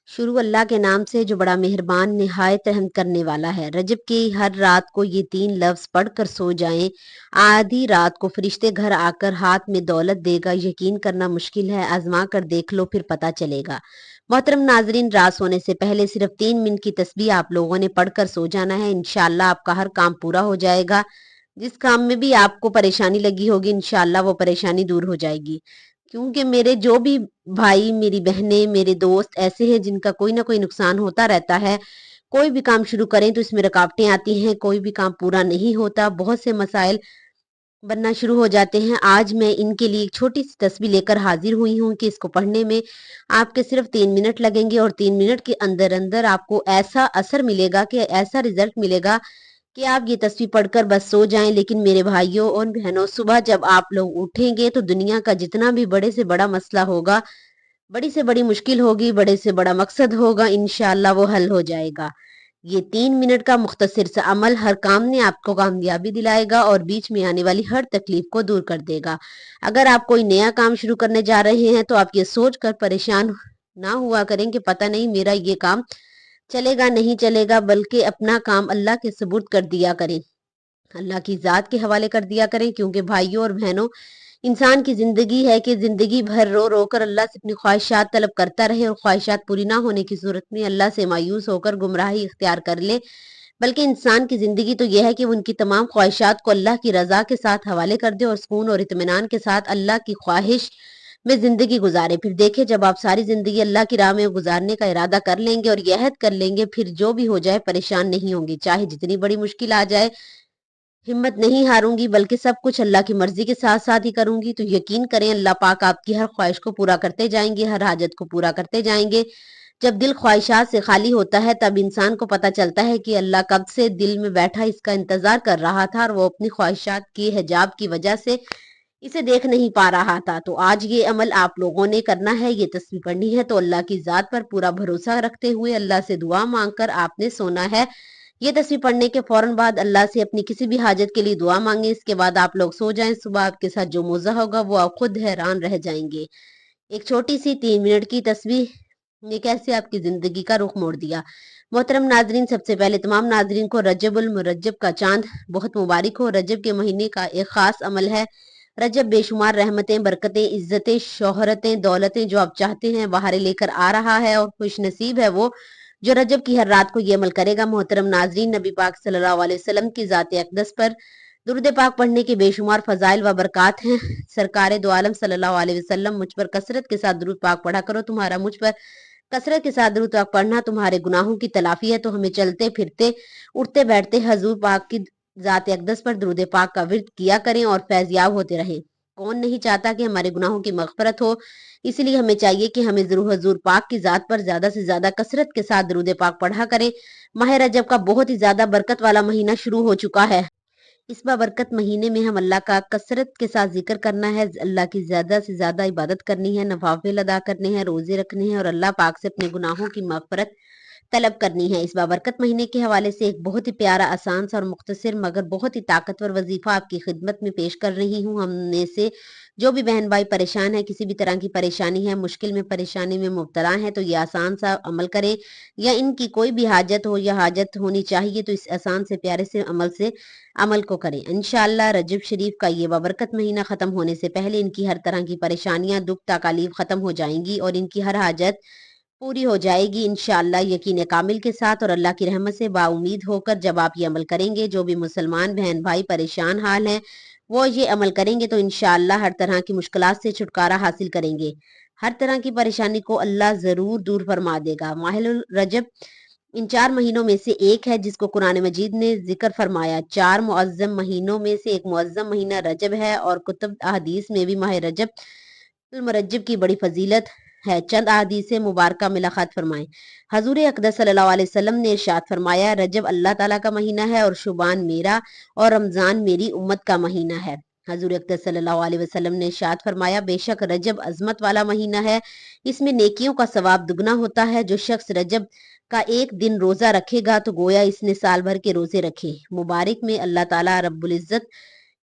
शुरू अल्लाह के नाम से जो बड़ा मेहरबान निहायत रहम करने वाला है। रजब की हर रात को ये 3 लफ्ज पढ़कर सो जाएं। आधी रात को फरिश्ते घर आकर हाथ में दौलत देगा। यकीन करना मुश्किल है, आजमा कर देख लो फिर पता चलेगा। मोहतरम नाजरीन, रात सोने से पहले सिर्फ 3 मिनट की तस्बीह आप लोगों ने पढ़कर सो जाना है। इंशाअल्लाह आपका हर काम पूरा हो जाएगा। जिस काम में भी आपको परेशानी लगी होगी, इंशाअल्लाह वो परेशानी दूर हो जाएगी। क्योंकि मेरे जो भी भाई, मेरी बहनें, मेरे दोस्त ऐसे हैं जिनका कोई ना कोई नुकसान होता रहता है। कोई भी काम शुरू करें तो इसमें रुकावटें आती हैं, कोई भी काम पूरा नहीं होता, बहुत से मसाइल बनना शुरू हो जाते हैं। आज मैं इनके लिए एक छोटी सी तस्वीर लेकर हाजिर हुई हूँ कि इसको पढ़ने में आपके सिर्फ 3 मिनट लगेंगे और 3 मिनट के अंदर अंदर आपको ऐसा असर मिलेगा, कि ऐसा रिजल्ट मिलेगा कि आप ये तस्वीर पढ़कर बस सो जाएं। लेकिन मेरे भाइयों और बहनों, सुबह जब आप लोग उठेंगे तो दुनिया का जितना भी बड़े से बड़ा मसला होगा, बड़ी से बड़ी मुश्किल होगी, बड़े से बड़ा मकसद होगा, इंशाअल्लाह वो हल हो जाएगा। ये 3 मिनट का मुख्तसर सा अमल हर काम में आपको कामयाबी दिलाएगा और बीच में आने वाली हर तकलीफ को दूर कर देगा। अगर आप कोई नया काम शुरू करने जा रहे हैं तो आप ये सोच कर परेशान ना हुआ करें कि पता नहीं मेरा ये काम चलेगा नहीं चलेगा, बल्कि अपना काम अल्लाह के सुपुर्द कर दिया करें, अल्लाह की ज़ात के हवाले कर दिया करें। क्योंकि भाइयों और बहनों, इंसान की ज़िंदगी है कि ज़िंदगी भर रो रो कर अल्लाह से अपनी ख्वाहिशात तलब करता रहे और ख्वाहिशात पूरी ना होने की सूरत में अल्लाह से मायूस होकर गुमराही इख्तियार कर ले। बल्कि इंसान की ज़िंदगी तो यह है कि वो उनकी तमाम ख्वाहिशात को अल्लाह की रज़ा के साथ हवाले कर दे और सुकून और इत्मीनान के साथ अल्लाह की ख्वाहिश में ज़िंदगी गुजारे। फिर देखिए, जब आप सारी ज़िंदगी अल्लाह की राह में गुजारने का इरादा कर लेंगे और यह अहद कर लेंगे, फिर जो भी हो जाए परेशान नहीं होंगे। चाहे जितनी बड़ी मुश्किल आ जाए, हिम्मत नहीं हारूंगी, बल्कि सब कुछ अल्लाह की मर्जी के साथ साथ ही करूंगी। तो यकीन करें, अल्लाह पाक आपकी हर ख्वाहिश को पूरा करते जाएंगे, हर हाजत को पूरा करते जाएंगे। जब दिल ख्वाहिशात से खाली होता है तब इंसान को पता चलता है कि अल्लाह कब से दिल में बैठा इसका इंतजार कर रहा था और वो अपनी ख्वाहिशात की हिजाब की वजह से इसे देख नहीं पा रहा था। तो आज ये अमल आप लोगों ने करना है, ये तस्वीर पढ़नी है। तो अल्लाह की जात पर पूरा भरोसा रखते हुए अल्लाह से दुआ मांगकर आपने सोना है। ये तस्वीर पढ़ने के फौरन बाद अल्लाह से अपनी किसी भी हाजत के लिए दुआ मांगे। इसके बाद आप लोग सो जाएं। सुबह आपके साथ जो मौजा होगा वो आप खुद हैरान रह जाएंगे। एक छोटी सी 3 मिनट की तस्वीर ने कैसे आपकी जिंदगी का रुख मोड़ दिया। मोहतरम नाजरीन, सबसे पहले तमाम नाजरीन को रजबुल मुरज्जब का चांद बहुत मुबारक हो। रजब के महीने का एक खास अमल है। रजब बेशुमार रहमतें, बरकतें, इज्जतें, शोहरतें, दौलतें जो आप चाहते हैं बाहर लेकर आ रहा है और खुश नसीब है वो जो रजब की हर रात को ये अमल करेगा। मोहतरम नाजरीन, नबी पाक सल्लल्लाहु अलैहि वसल्लम की जात अक़दस पर दुरूद पाक पढ़ने के बेशुमार फजाइल व बरक़ात हैं। सरकार दो आलम सल्लल्लाहु अलैहि वसल्लम, मुझ पर कसरत के साथ दुरूद पाक पढ़ा करो, तुम्हारा मुझ पर कसरत के साथ दुरूद पाक पढ़ना तुम्हारे गुनाहों की तलाफी है। तो हमें चलते फिरते, उठते बैठते हजूर पाक की जात अक़दस पर दुरूद पाक का विर्द किया करें और फैज़याब होते रहें। कौन नहीं चाहता कि हमारे गुनाहों की मग़फ़रत हो। इसलिए हमें चाहिए कि हमें जरूर हजूर पाक की जात पर ज्यादा से ज्यादा कसरत के साथ दुरूद पाक पढ़ा करें। माह रजब का बहुत ही ज्यादा बरकत वाला महीना शुरू हो चुका है। इस बाबरकत महीने में हम अल्लाह का कसरत के साथ जिक्र करना है, अल्लाह की ज्यादा से ज्यादा इबादत करनी है, नवाफिल अदा करने हैं, रोजे रखने हैं और अल्लाह पाक से अपने गुनाहों की मग़फ़रत तलब करनी है। इस बाबरकत महीने के हवाले से एक बहुत ही प्यारा, आसान सा और मुख्तसर मगर बहुत ही ताकतवर वजीफा आपकी खिदमत में पेश कर रही हूँ। हम में से जो भी बहन भाई परेशान है, किसी भी तरह की परेशानी है, मुश्किल में परेशानी में मुब्तला है, तो ये आसान सा अमल करें। या इनकी कोई भी हाजत हो या हाजत होनी चाहिए तो इस आसान से प्यारे से अमल को करें। इंशाअल्लाह रजब शरीफ का ये बाबरकत महीना ख़त्म होने से पहले इनकी हर तरह की परेशानियां, दुख, तकालीफ ख़त्म हो जाएंगी और इनकी हर हाजत पूरी हो जाएगी इंशाअल्लाह, यकीन कामिल के साथ और अल्लाह की रहमत से बाउमीद होकर। जब आप ये अमल करेंगे, जो भी मुसलमान बहन भाई परेशान हाल हैं वो ये अमल करेंगे तो इंशाअल्लाह हर तरह की मुश्किलात से छुटकारा हासिल करेंगे। हर तरह की परेशानी को अल्लाह जरूर दूर फरमा देगा। माहिल रजब इन 4 महीनों में से एक है जिसको कुरान मजीद ने जिक्र फरमाया। 4 मुअज्जम महीनों में से एक मुअज्जम महीना रजब है और कुतुब अहदीस में भी माह रजब मुरज्जब की बड़ी फजीलत है। चंद अहदीस मुबारका मिलाखात फरमाएं। हजूर अक़दस सल्लल्लाहु अलैहि वसल्लम ने इरशाद फरमाया, रजब अल्लाह ताला का महीना है और शुबान मेरा और रमजान मेरी उम्मत का महीना है। हजूर अक़दस सल्लल्लाहु अलैहि वसल्लम ने इरशाद फरमाया, बेशक रजब अजमत वाला महीना है, इसमें नेकियों का सवाब दुगना होता है। जो शख्स रजब का एक दिन रोजा रखेगा तो गोया इसने साल भर के रोजे रखे। मुबारक में अल्लाह ताला रब्बुल इज्जत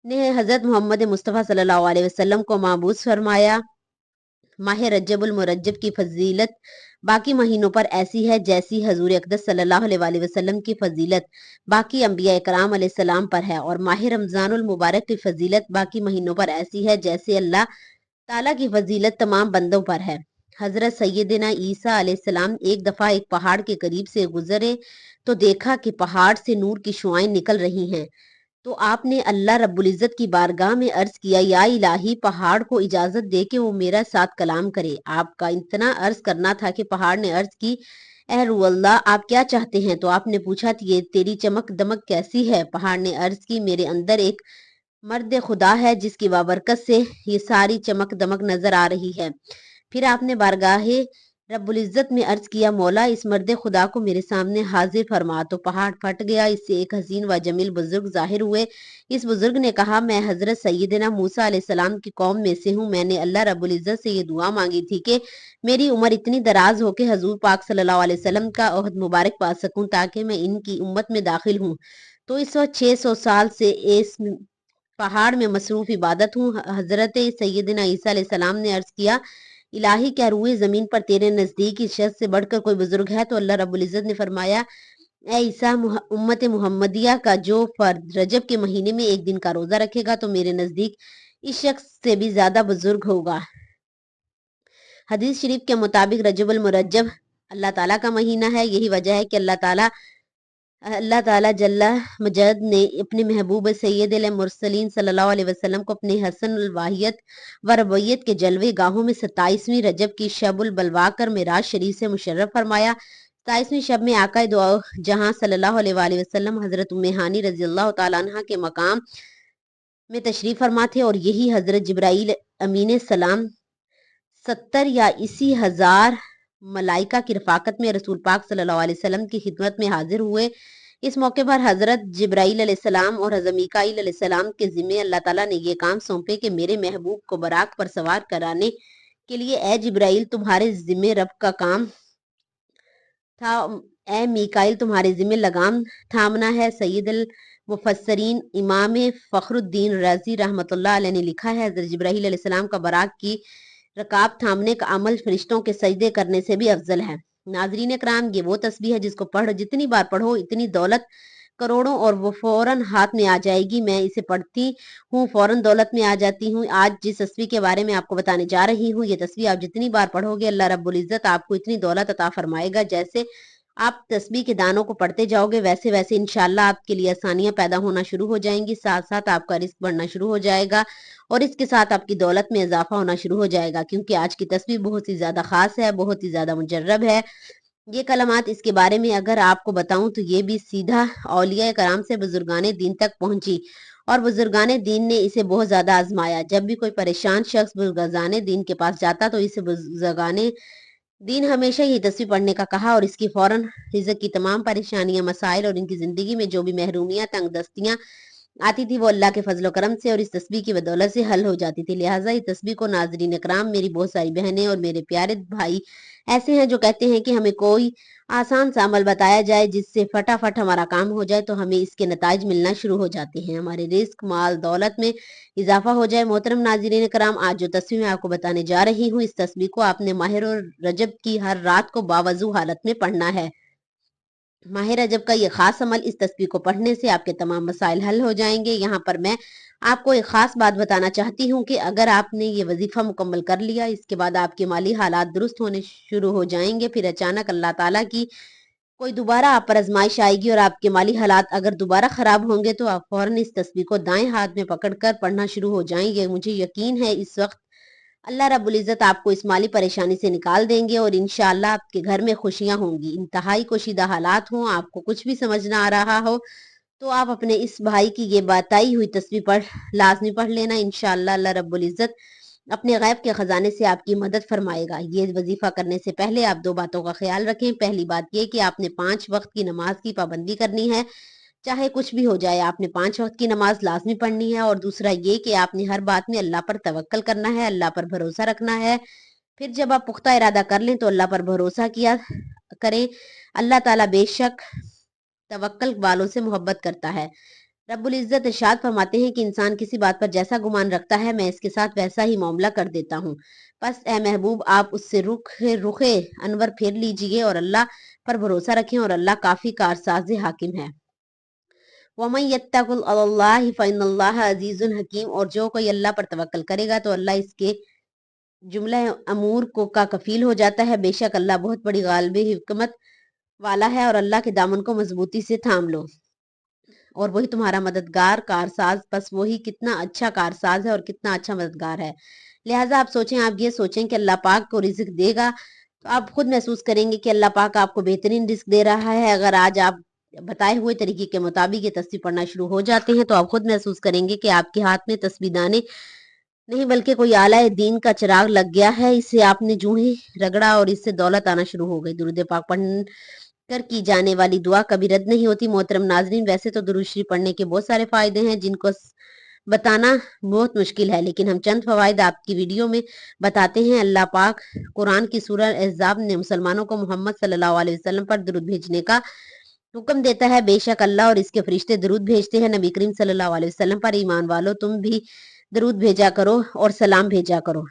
ने हजरत मोहम्मद मुस्तफ़ा सल्लल्लाहु अलैहि वसल्लम को माबूस फरमाया माह रजब उल मुरज्जब की फजीलत बाकी महीनों पर ऐसी है जैसी हजूर अक़दस सल्लल्लाहु अलैहि वसल्लम की फजीलत बाकी अंबिया इकराम अलैहिस्सलाम पर है, और माह रमजानुल मुबारक की फजीलत बाकी महीनों पर ऐसी है जैसे अल्लाह ताला की फजीलत तमाम बंदों पर है। हजरत सैयदना ईसा अलैहिस्सलाम एक दफा एक पहाड़ के करीब से गुजरे तो देखा कि पहाड़ से नूर की शुआएं निकल रही हैं। तो आपने अल्लाह रब्बुल इज़्ज़त की बारगाह में अर्ज किया, या इलाही, पहाड़ को इजाजत दे कि वो मेरा साथ कलाम करे। आपका इतना अर्ज करना था कि पहाड़ ने अर्ज की, ए रूअल्लाह, आप क्या चाहते हैं? तो आपने पूछा, ये तेरी चमक दमक कैसी है? पहाड़ ने अर्ज की, मेरे अंदर एक मर्द खुदा है जिसकी बाबरकत से ये सारी चमक दमक नजर आ रही है। फिर आपने बारगाहे रब्बुल इज़्ज़त में अर्ज किया, मौला, इस मर्द खुदा को मेरे सामने हाजिर फरमा। तो पहाड़ फट गया, इससे एक हसीन व जमील बुजुर्ग जाहिर हुए। इस बुजुर्ग ने कहा, मैं हजरत सैयदना मूसा अलैहिस्सलाम की कौम में से हूँ। मैंने अल्लाह रब्बुल इज़्ज़त से ये दुआ मांगी थी कि मेरी उम्र इतनी दराज हो कि हजूर पाक सल्लल्लाहु अलैहि वसल्लम का ओहद मुबारक पा सकूं, ताकि मैं इनकी उम्मत में दाखिल हूँ। तो इस वक्त 600 साल से इस पहाड़ में मसरूफ इबादत हूँ। हजरत सैयदना ईसा अलैहिस्सलाम ने अर्ज किया, इलाही, क्या रूए जमीन पर तेरे नजदीक इस शख्स से बढ़कर कोई बुजुर्ग है? तो अल्लाह रब्बुल इज़्ज़त ने फरमाया, ए ईसा, उम्मत मुहम्मदिया का जो फर्द रजब के महीने में एक दिन का रोजा रखेगा तो मेरे नजदीक इस शख्स से भी ज्यादा बुजुर्ग होगा। हदीस शरीफ के मुताबिक रजब अल मुरज्जब अल्लाह ताला का महीना है। यही वजह है कि अल्लाह ताला जल्ला मजद ने अपने महबूब सैयद मुरसलीन सल्लल्लाहु अलैहि वसल्लम को अपने हसन वाहियत व रबैयत के जलवे गाहों में 27वीं रजब की शबुल बलवाकर मिराज शरीफ से मुशर्रफ फरमाया। 27वीं शब में आका दो जहां सल्लल्लाहु अलैहि वसल्लम हजरत उम्मे हानी रजी अल्लाह तआला अन्हा के मकाम में तशरीफ फरमा थे, और यही हजरत जिब्राईल अमीन सलाम 70 या इसी हजार मलाइका की रफाकत में रसूल पाक सल्लल्लाहु अलैहि वसल्लम की खिदमत में हाजिर हुए। इस मौके पर हजरत जिब्राईल अलैहिस्सलाम और हजरत मीकाईल अलैहिस्सलाम के जिम्मे अल्लाह ताला ने ये काम सौंपे कि मेरे महबूब को बराक पर सवार कराने के लिए, ए जिब्राईल, तुम्हारे जिम्मे रब का काम था, ए मीकाईल, तुम्हारे जिम्मे लगाम थामना है। सैयदुल मुफस्सरीन इमाम फखरुद्दीन राजी रहमतुल्लाह अलैह ने लिखा है, हजरत जिब्राईल अलैहिस्सलाम का बराक की रकाब थामने का अमल फरिश्तों के सजदे करने से भी अफजल है। नाजरीन कराम, ये वो तस्बीह है जिसको जितनी बार पढ़ो इतनी दौलत करोड़ों, और वो फौरन हाथ में आ जाएगी। मैं इसे पढ़ती हूँ, फौरन दौलत में आ जाती हूँ। आज जिस तस्बीह के बारे में आपको बताने जा रही हूँ, ये तस्बीह आप जितनी बार पढ़ोगे अल्लाह रब्बुल इज़्ज़त आपको इतनी दौलत अता फरमाएगा। जैसे आप तस्बीह के दानों को पढ़ते जाओगे वैसे वैसे इंशाल्लाह आपके लिए आसानियां पैदा होना शुरू हो जाएंगी, साथ साथ आपका रिस्क बढ़ना शुरू हो जाएगा, और इसके साथ आपकी दौलत में इजाफा होना शुरू हो जाएगा। क्योंकि आज की तस्बीह बहुत ही ज्यादा खास है, बहुत ही ज्यादा मुजर्रब है। ये कलमात इसके बारे में अगर आपको बताऊं तो ये भी सीधा औलिया कराम से बुजुर्गाने दीन तक पहुंची, और बुजुर्गाने दीन ने इसे बहुत ज्यादा आजमाया। जब भी कोई परेशान शख्स बुजुर्गाने दीन के पास जाता तो इसे बुजुर्गाने दीन हमेशा ही तस्वीर पढ़ने का कहा, और इसकी फौरन रिज़्क़ की तमाम परेशानियां, मसाइल और इनकी जिंदगी में जो भी महरूमियां, तंगदस्तियां आती थी वो अल्लाह के फजल करम से और इस तस्बीह की बदौलत से हल हो जाती थी। लिहाजा इस तस्बीह को नाजरीन इकराम, मेरी बहुत सारी बहनें और मेरे प्यारे भाई ऐसे हैं जो कहते हैं कि हमें कोई आसान सा अमल बताया जाए जिससे फटाफट हमारा काम हो जाए, तो हमें इसके नताइज मिलना शुरू हो जाते हैं, हमारे रिस्क, माल, दौलत में इजाफा हो जाए। मोहतरम नाजरीन कराम, आज जो तस्वीर मैं आपको बताने जा रही हूँ, इस तस्वीर को आपने माहिर और रजब की हर रात को बावजू हालत में पढ़ना है। माह रजब का ये खास अमल, इस तस्बीह को पढ़ने से आपके तमाम मसाइल हल हो जाएंगे। यहाँ पर मैं आपको एक खास बात बताना चाहती हूँ कि अगर आपने ये वजीफा मुकम्मल कर लिया, इसके बाद आपके माली हालात दुरुस्त होने शुरू हो जाएंगे। फिर अचानक अल्लाह ताला की कोई दोबारा आप पर आजमाइश आएगी और आपके माली हालात अगर दोबारा खराब होंगे तो आप फौरन इस तस्बीह को दाएं हाथ में पकड़कर पढ़ना शुरू हो जाएंगे। मुझे यकीन है इस वक्त अल्लाह रब्बुल इज़्ज़त आपको इस माली परेशानी से निकाल देंगे और इंशाअल्लाह आपके घर में खुशियां होंगी। इंतहाई कोशीदा हालात हों, आपको कुछ भी समझ ना आ रहा हो, तो आप अपने इस भाई की ये बताई हुई तस्वीर पर लाजमी पढ़ लेना। इंशाअल्लाह अल्लाह रब्बुल इज़्ज़त अपने गैब के खजाने से आपकी मदद फरमाएगा। ये वजीफा करने से पहले आप दो बातों का ख्याल रखें। पहली बात ये कि आपने 5 वक्त की नमाज की पाबंदी करनी है, चाहे कुछ भी हो जाए आपने 5 वक्त की नमाज लाजमी पढ़नी है। और दूसरा ये कि आपने हर बात में अल्लाह पर तवक्कल करना है, अल्लाह पर भरोसा रखना है। फिर जब आप पुख्ता इरादा कर लें तो अल्लाह पर भरोसा किया करें। अल्लाह ताला बेशक तवक्कल वालों से मोहब्बत करता है। रब्बुल इज़्ज़त इरशाद फरमाते हैं कि इंसान किसी बात पर जैसा गुमान रखता है मैं इसके साथ वैसा ही मामला कर देता हूँ। बस ए महबूब आप उससे रुखे अनवर फेर लीजिए और अल्लाह पर भरोसा रखें और अल्लाह काफी कारसाज़ हाकिम है। वमन यत्तकुल अल्लाह फ़इन्नल्लाह अज़ीज़ुन हकीम, और जो कोई अल्लाह पर तवक्कल करेगा तो अल्लाह इसके जुमला अमूर को का कफील हो जाता है। बेशक अल्लाह बहुत बड़ी गालिब हिकमत वाला है, और अल्लाह के दामन को मजबूती से थाम लो और वही तुम्हारा मददगार कारसाज, बस वही कितना अच्छा कारसाज है और कितना अच्छा मददगार है। लिहाजा आप सोचें, आप ये सोचें कि अल्लाह पाक को रिज़्क देगा तो आप खुद महसूस करेंगे कि अल्लाह पाक आपको बेहतरीन रिज़्क दे रहा है। अगर आज आप बताए हुए तरीके के मुताबिक ये तस्बीह पढ़ना शुरू हो जाते हैं तो आप खुद महसूस करेंगे कि आपके हाथ में तस्बीह दाने नहीं बल्कि कोई आला दीन का चिराग लग गया है। इसे आपने जूं ही रगड़ा और इससे दौलत आना शुरू हो गई। दुरूद पाक पढ़ कर की जाने वाली दुआ कभी रद्द नहीं होती। मोहतरम नाजरीन, वैसे तो दुरूद शरीफ पढ़ने के बहुत सारे फायदे हैं जिनको बताना बहुत मुश्किल है, लेकिन हम चंद फवायद आपकी वीडियो में बताते हैं। अल्लाह पाक कुरान की सूरह अहज़ाब ने मुसलमानों को मोहम्मद सल्लल्लाहु अलैहि वसल्लम पर दुरूद भेजने का हुक्म देता है। बेशक अल्लाह और इसके फरिश्ते दुरूद भेजते हैं। नबी करीम सल्लल्लाहु अलैहि वसल्लम पर ईमान वालों, तुम भी दरूद भेजा करो और सलाम भेजा करो।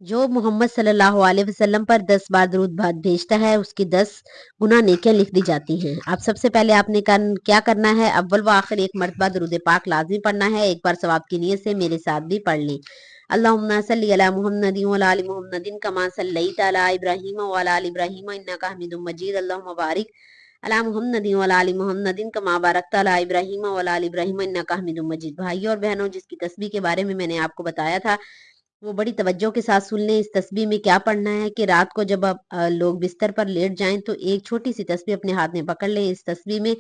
जो मोहम्मद सल्लल्लाहु अलैहि वसल्लम पर 10 बार दरूद भेजता है उसकी 10 गुना नेकियां लिख दी जाती हैं। अब सबसे पहले आपने क्या करना है, अव्वल व आखिर एक मरतबा दरूद पाक लाजमी पढ़ना है। एक बार सवाब की नीयत से मेरे साथ भी पढ़ लें। अल्लाहुम्मा सल्ली अला मुहम्मदिन व अला आलि मुहम्मदिन कमा सल्लैता अला इब्राहीम व अला आलि इब्राहीम इन्नका हमीदुम मजीद। अल्लाहुम्मा बारिक अला मुहम्मदिन व अला आलि मुहम्मदिन कमा बारकता अला इब्राहीम व अला आलि इब्राहीम इन्नका हमीदुम मजीद। भाइयों और बहनों, जिसकी तस्बीह के बारे में मैंने आपको बताया था वो बड़ी तवज्जो के साथ सुन लें। इस तस्बीह में क्या पढ़ना है कि रात को जब आप लोग बिस्तर पर लेट जाएं तो एक छोटी सी तस्बीह अपने हाथ में पकड़ लें। इस तस्बीह में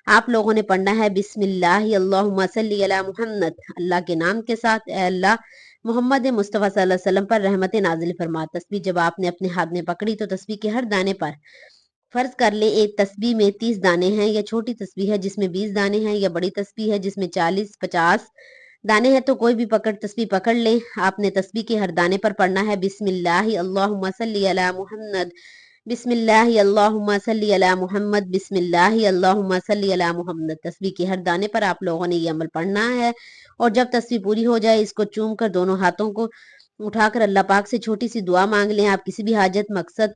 आप लोगों ने पढ़ना है बिस्मिल्लाह अल्लाहुम्मा सल्ली अला मुहम्मद, अल्लाह के नाम के साथ ए अल्लाह मोहम्मद मुस्तफ़ा सल्लल्लाहु अलैहि वसल्लम पर रहमत नाजिल फरमा। तस्बीह जब आपने अपने हाथ में पकड़ी तो तस्बीह के हर दाने पर फर्ज कर ले एक तस्बीह में 30 दाने हैं, या छोटी तस्बीह है जिसमें 20 दाने हैं, या बड़ी तस्बीह है जिसमें 40-50 दाने हैं, तो कोई भी तस्बीह पकड़ लें। आपने तस्बीह के हर दाने पर पढ़ना है बिस्मिल्लाह अल्लाहुम्मा सल्ली अला मुहम्मद, बिस्मिल्लाह अल्लाहुम्मा सल्ली अला मुहम्मद, बिस्मिल्लाह अल्लाहुम्मा सल्ली अला मुहम्मद। तस्बीह के हर दाने पर आप लोगों ने ये अमल पढ़ना है। और जब तस्बीह पूरी हो जाए इसको चूम कर दोनों हाथों को उठाकर अल्लाह पाक से छोटी सी दुआ मांग लें। आप किसी भी हाजत मकसद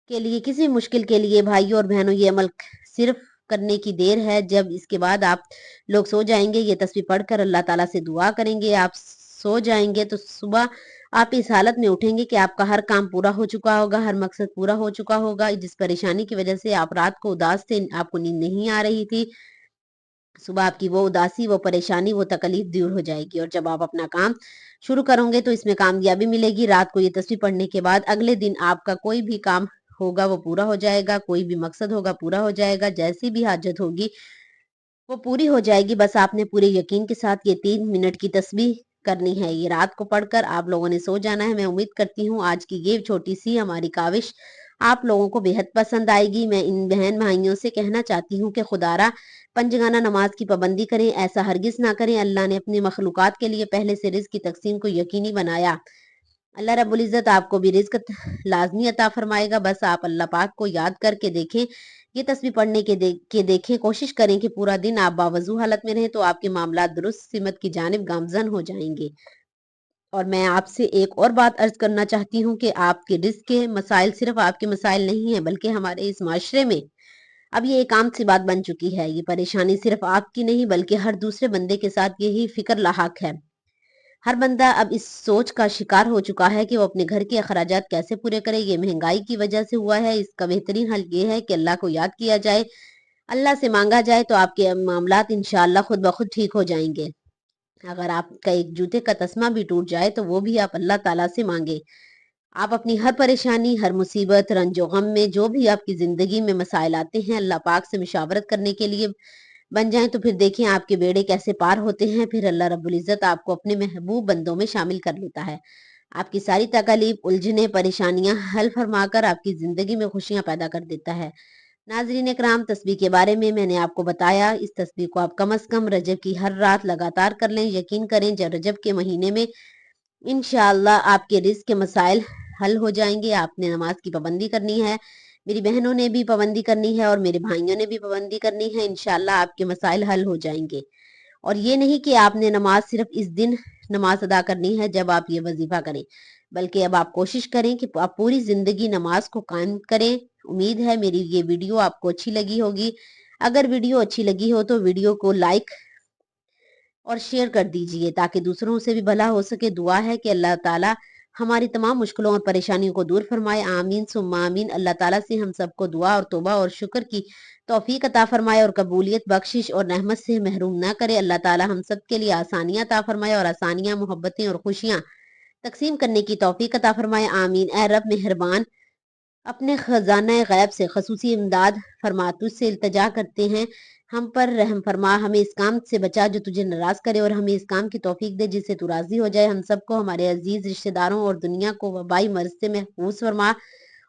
के लिए, किसी मुश्किल के लिए, भाइयों और बहनों, ये अमल सिर्फ करने की देर है। जब इसके बाद आप लोग सो जाएंगे, ये तस्बीह पढ़कर अल्लाह ताला से दुआ करेंगे, आप सो जाएंगे तो सुबह आप इस हालत में उठेंगे कि आपका हर काम पूरा हो चुका होगा, हर मकसद पूरा हो चुका होगा। जिस परेशानी की वजह से आप रात को उदास थे, आपको नींद नहीं आ रही थी, सुबह आपकी वो उदासी, वो परेशानी, वो तकलीफ दूर हो जाएगी। और जब आप अपना काम शुरू करोगे तो इसमें कामयाबी मिलेगी। रात को ये तस्बीह पढ़ने के बाद अगले दिन आपका कोई भी काम होगा वो पूरा हो जाएगा, कोई भी मकसद होगा पूरा हो जाएगा, जैसी भी हाजत होगी वो पूरी हो जाएगी। बस आपने पूरे यकीन के साथ ये 3 मिनट की तस्बीह करनी है। ये रात को पढ़कर आप लोगों ने सो जाना है। मैं उम्मीद करती हूँ आज की ये छोटी सी हमारी काविश आप लोगों को बेहद पसंद आएगी। मैं इन बहन भाइयों से कहना चाहती हूँ कि खुदारा पंजगाना नमाज की पाबंदी करें, ऐसा हरगिज ना करें। अल्लाह ने अपनी मखलूकात के लिए पहले से रिज्क की तकसीम को यकीनी बनाया। अल्लाह रब्बुल इज़्ज़त आपको भी रिज़्क लाज़मी अता फरमाएगा। बस आप अल्लाह पाक को याद करके देखें, ये तस्बीह पढ़ने के देखें, कोशिश करें कि पूरा दिन आप बावज़ू हालत में रहें तो आपके मामलात दुरुस्त सिमत की जानिब गामज़न हो जाएंगे। और मैं आपसे एक और बात अर्ज़ करना चाहती हूँ कि आपके रिज़्क के मसाइल सिर्फ आपके मसाइल नहीं हैं, बल्कि हमारे इस माशरे में अब ये एक आम सी बात बन चुकी है। ये परेशानी सिर्फ आपकी नहीं बल्कि हर दूसरे बंदे के साथ यही फ़िक्र लाहक है। हर बंदा अब इस सोच का शिकार हो चुका है कि वो अपने घर के अखराजात कैसे पूरे करे। ये महंगाई की वजह से हुआ है। इसका बेहतरीन हल ये है कि अल्लाह को याद किया जाए, अल्लाह से मांगा जाए तो आपके मामलात इंशाअल्लाह खुद ब खुद ठीक हो जाएंगे। अगर आपका एक जूते का तस्मा भी टूट जाए तो वो भी आप अल्लाह ताला से मांगे। आप अपनी हर परेशानी, हर मुसीबत, रंजो गम में जो भी आपकी जिंदगी में मसाइल आते हैं, अल्लाह पाक से मुशावरत करने के लिए बन जाएं तो फिर देखिए आपके बेड़े कैसे पार होते हैं। फिर अल्लाह रब्बुल इज़्ज़त आपको अपने महबूब बंदों में शामिल कर लेता है। आपकी सारी तकलीफ, उलझने, परेशानियां हल फरमाकर आपकी जिंदगी में खुशियां पैदा कर देता है। नाजरीन इकराम, तस्बीह के बारे में मैंने आपको बताया। इस तस्बीह को आप कम अज कम रजब की हर रात लगातार कर लें। यकीन करें जब रजब के महीने में इंशाअल्लाह आपके रिज़्क के मसाइल हल हो जाएंगे। आपने नमाज की पाबंदी करनी है। मेरी बहनों ने भी पाबंदी करनी है और मेरे भाइयों ने भी पाबंदी करनी है। इंशाल्लाह आपके मसाइल हल हो जाएंगे। और ये नहीं कि आपने नमाज सिर्फ इस दिन नमाज अदा करनी है जब आप ये वजीफा करें, बल्कि अब आप कोशिश करें कि आप पूरी जिंदगी नमाज को कायम करें। उम्मीद है मेरी ये वीडियो आपको अच्छी लगी होगी। अगर वीडियो अच्छी लगी हो तो वीडियो को लाइक और शेयर कर दीजिए ताकि दूसरों से भी भला हो सके। दुआ है कि अल्लाह ताला हमारी तमाम मुश्किलों और परेशानियों को दूर फरमाए। आमीन सुम्मा आमीन। अल्लाह ताला से हम सबको दुआ और तौबा और शुक्र की तौफीक अता फरमाए और कबूलियत, बख्शिश और रहमत से महरूम ना करे। अल्लाह ताला हम सब के लिए आसानियां अता फरमाए और आसानियां, मोहब्बतें और खुशियां तकसीम करने की तौफीक अता फरमाए। आमीन। ए रब मेहरबान, अपने खजाना गैब से खसूसी इमदाद फरमा, तुझसे इल्तजा करते हैं, हम पर रहम फरमा, हमें इस काम से बचा जो तुझे नाराज करे और हमें इस काम की तौफीक दे जिससे तू राजी हो जाए। हम सबको, हमारे अजीज रिश्तेदारों और दुनिया को वबाई मर्ज से महफूज फरमा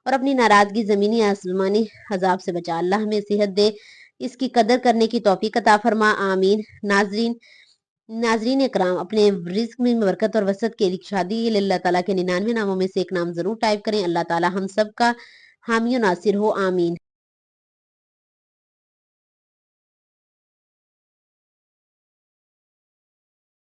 और अपनी नाराजगी जमीनी आसमानी अजाब से बचा। अल्लाह हमें सेहत दे, इसकी कदर करने की तौफीक अता फरमा। आमीन। नाजरीन इकराम, अपने रिज्क में बरकत और वसत के लिए शादी के लिए अल्लाह ताला के 99 नामों में से एक नाम जरूर टाइप करें। अल्लाह ताला हम सब का हामी और नासिर हो। आमीन।